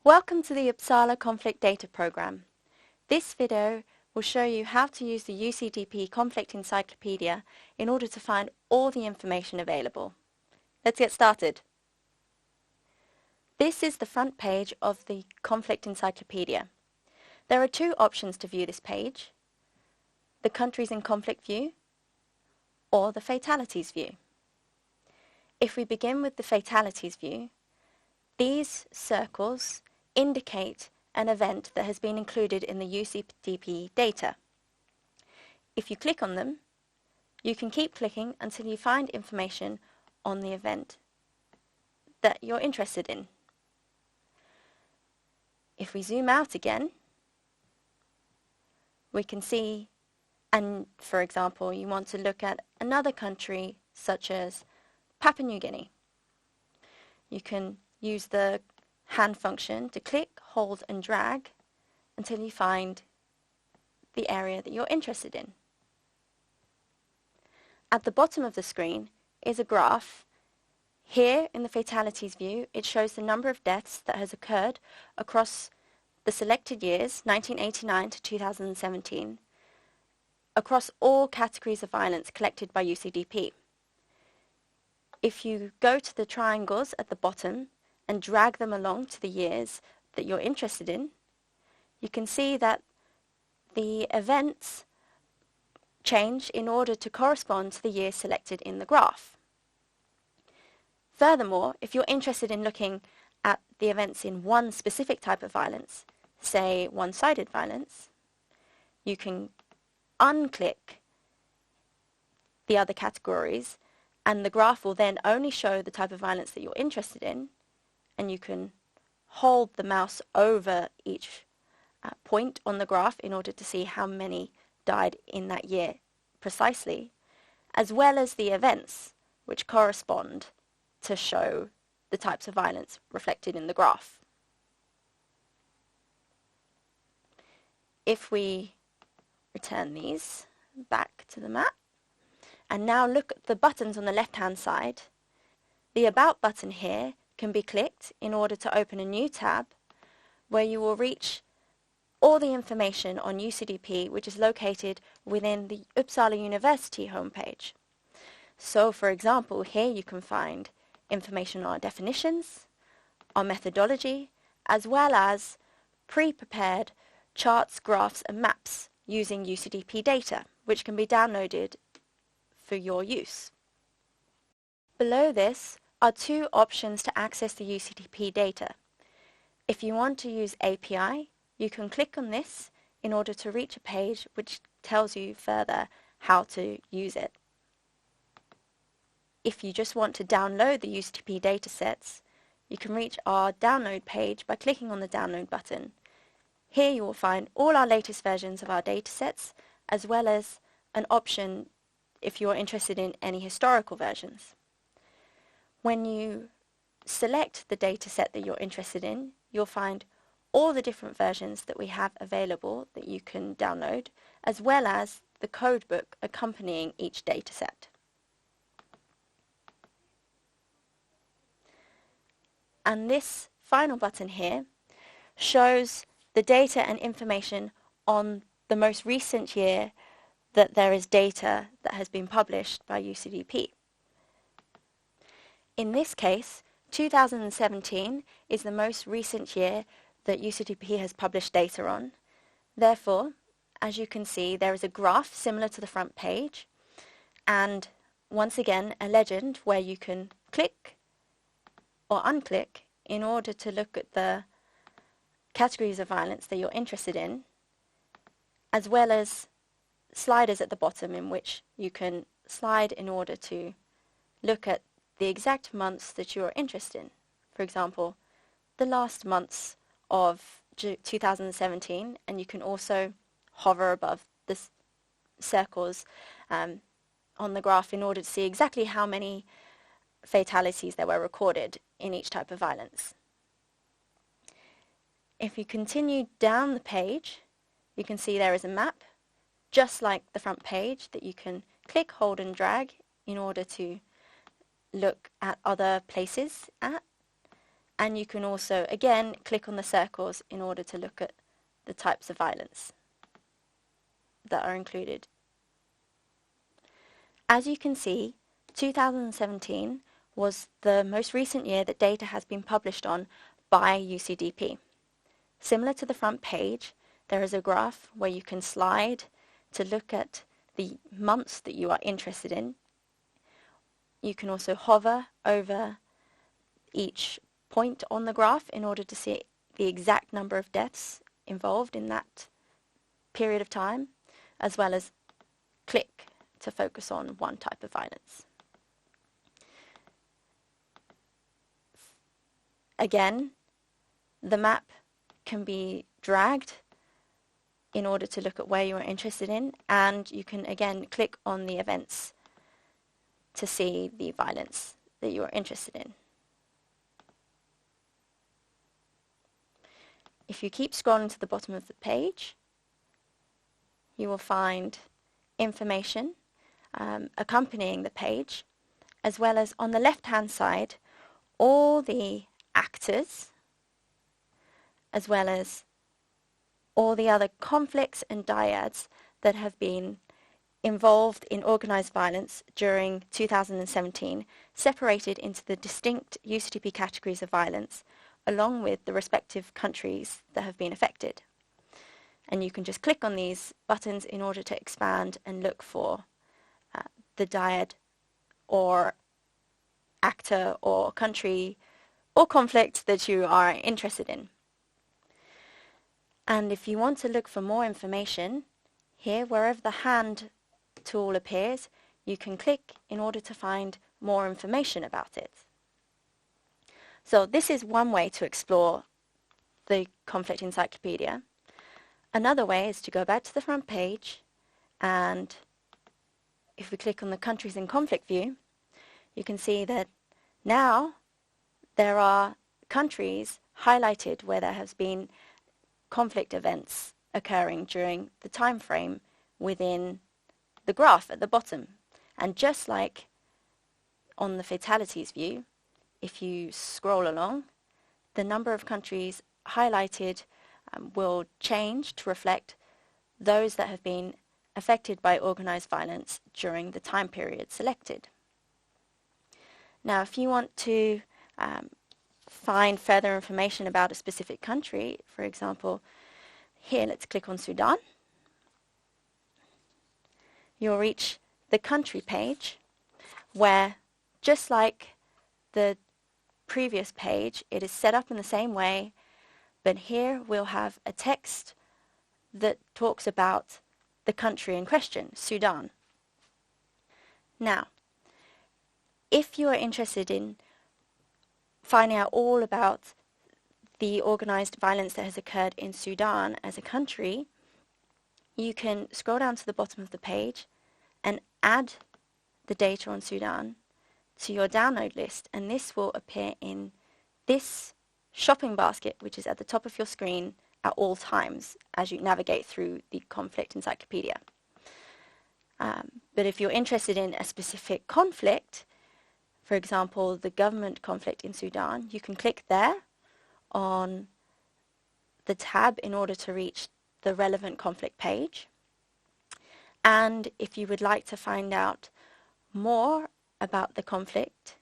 Welcome to the Uppsala Conflict Data Program. This video will show you how to use the UCDP Conflict Encyclopedia in order to find all the information available. Let's get started. This is the front page of the Conflict Encyclopedia. There are two options to view this page: the Countries in Conflict view or the Fatalities view. If we begin with the Fatalities view, these circles indicate an event that has been included in the UCDP data. If you click on them, you can keep clicking until you find information on the event that you're interested in. If we zoom out again, we can see, and for example, you want to look at another country such as Papua New Guinea. You can use the hand function to click, hold and drag until you find the area that you're interested in. At the bottom of the screen is a graph. Here in the Fatalities view, it shows the number of deaths that has occurred across the selected years, 1989 to 2017, across all categories of violence collected by UCDP. If you go to the triangles at the bottom and drag them along to the years that you're interested in, you can see that the events change in order to correspond to the years selected in the graph. Furthermore, if you're interested in looking at the events in one specific type of violence, say one-sided violence, you can unclick the other categories and the graph will then only show the type of violence that you're interested in, and you can hold the mouse over each point on the graph in order to see how many died in that year precisely, as well as the events which correspond to show the types of violence reflected in the graph. If we return these back to the map, and now look at the buttons on the left-hand side, the About button here can be clicked in order to open a new tab where you will reach all the information on UCDP which is located within the Uppsala University homepage. So for example, here you can find information on our definitions, our methodology, as well as pre-prepared charts, graphs and maps using UCDP data, which can be downloaded for your use. Below this are two options to access the UCDP data. If you want to use API, you can click on this in order to reach a page which tells you further how to use it. If you just want to download the UCDP datasets, you can reach our download page by clicking on the download button. Here you will find all our latest versions of our datasets, as well as an option if you're interested in any historical versions. When you select the dataset that you're interested in, you'll find all the different versions that we have available that you can download, as well as the codebook accompanying each dataset. And this final button here shows the data and information on the most recent year that there is data that has been published by UCDP. In this case, 2017 is the most recent year that UCDP has published data on. Therefore, as you can see, there is a graph similar to the front page, and once again a legend where you can click or unclick in order to look at the categories of violence that you're interested in, as well as sliders at the bottom in which you can slide in order to look at the exact months that you are interested in. For example, the last months of 2017, and you can also hover above the circles on the graph in order to see exactly how many fatalities there were recorded in each type of violence. If you continue down the page, you can see there is a map, just like the front page, that you can click, hold and drag in order to look at other places at. And you can also, again, click on the circles in order to look at the types of violence that are included. As you can see, 2017 was the most recent year that data has been published on by UCDP. Similar to the front page, there is a graph where you can slide to look at the months that you are interested in. You can also hover over each point on the graph in order to see the exact number of deaths involved in that period of time, as well as click to focus on one type of violence. Again, the map can be dragged in order to look at where you are interested in, and you can again click on the events to see the violence that you are interested in. If you keep scrolling to the bottom of the page, you will find information accompanying the page, as well as on the left-hand side, all the actors, as well as all the other conflicts and dyads that have been involved in organised violence during 2017, separated into the distinct UCDP categories of violence, along with the respective countries that have been affected. And you can just click on these buttons in order to expand and look for the dyad or actor or country or conflict that you are interested in. And if you want to look for more information, here, wherever the hand tool appears, you can click in order to find more information about it. So this is one way to explore the conflict encyclopedia. Another way is to go back to the front page, and if we click on the countries in conflict view, you can see that now there are countries highlighted where there has been conflict events occurring during the time frame within the graph at the bottom. And just like on the fatalities view, if you scroll along, the number of countries highlighted will change to reflect those that have been affected by organised violence during the time period selected. Now, if you want to find further information about a specific country, for example, here let's click on Sudan. You'll reach the country page where, just like the previous page, it is set up in the same way, but here we'll have a text that talks about the country in question, Sudan. Now, if you are interested in finding out all about the organised violence that has occurred in Sudan as a country, you can scroll down to the bottom of the page and add the data on Sudan to your download list, and this will appear in this shopping basket, which is at the top of your screen at all times as you navigate through the conflict encyclopedia. But if you're interested in a specific conflict, for example, the government conflict in Sudan, you can click there on the tab in order to reach the relevant conflict page. And if you would like to find out more about the conflict,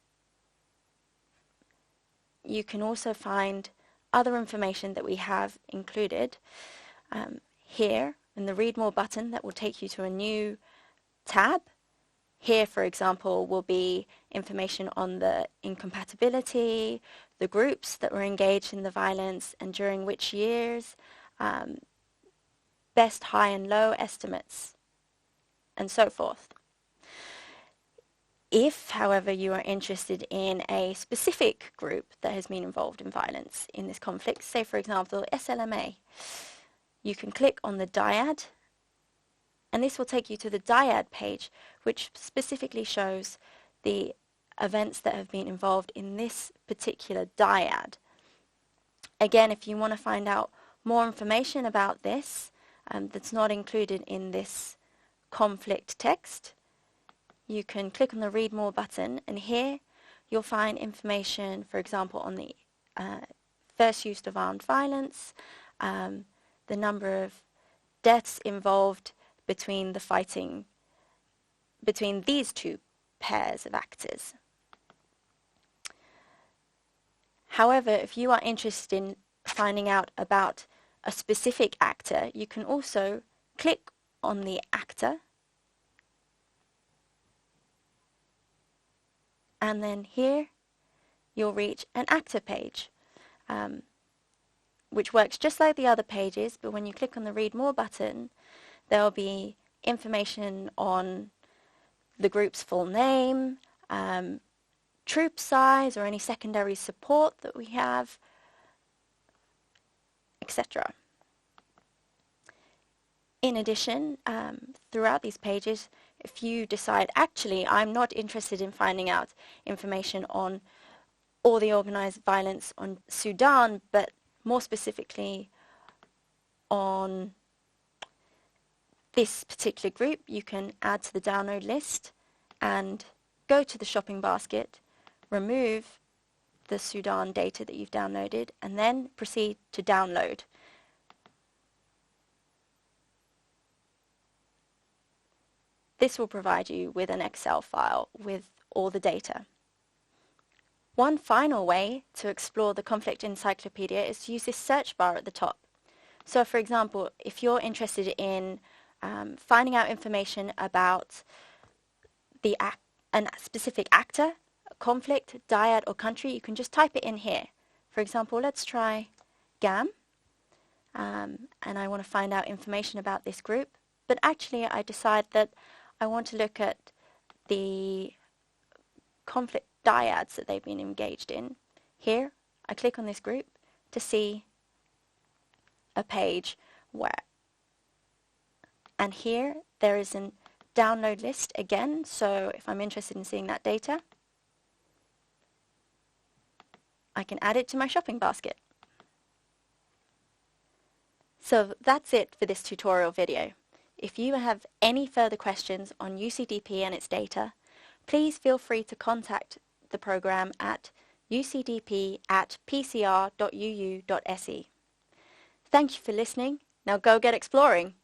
you can also find other information that we have included here in the Read More button that will take you to a new tab. Here, for example, will be information on the incompatibility, the groups that were engaged in the violence and during which years, best high and low estimates, and so forth. If, however, you are interested in a specific group that has been involved in violence in this conflict, say for example SLMA, you can click on the dyad, and this will take you to the dyad page, which specifically shows the events that have been involved in this particular dyad. Again, if you want to find out more information about this that's not included in this conflict text, you can click on the Read More button, and here you'll find information, for example, on the first use of armed violence, the number of deaths involved between the fighting between these two pairs of actors. However, if you are interested in finding out about a specific actor, you can also click on the actor, and then here you'll reach an actor page, which works just like the other pages, but when you click on the Read More button, there will be information on the group's full name, troop size or any secondary support that we have, etc. In addition, throughout these pages, if you decide, actually, I'm not interested in finding out information on all the organized violence on Sudan, but more specifically on this particular group, you can add to the download list and go to the shopping basket, remove the Sudan data that you've downloaded, and then proceed to download. This will provide you with an Excel file with all the data. One final way to explore the conflict encyclopedia is to use this search bar at the top. So for example, if you're interested in finding out information about a specific actor, a conflict, dyad or country, you can just type it in here. For example, let's try GAM, and I want to find out information about this group, but actually I decide that I want to look at the conflict dyads that they've been engaged in. Here, I click on this group to see a page where, and here there is a download list again, so if I'm interested in seeing that data, I can add it to my shopping basket. So that's it for this tutorial video. If you have any further questions on UCDP and its data, please feel free to contact the program at ucdp@pcr.uu.se. Thank you for listening. Now go get exploring.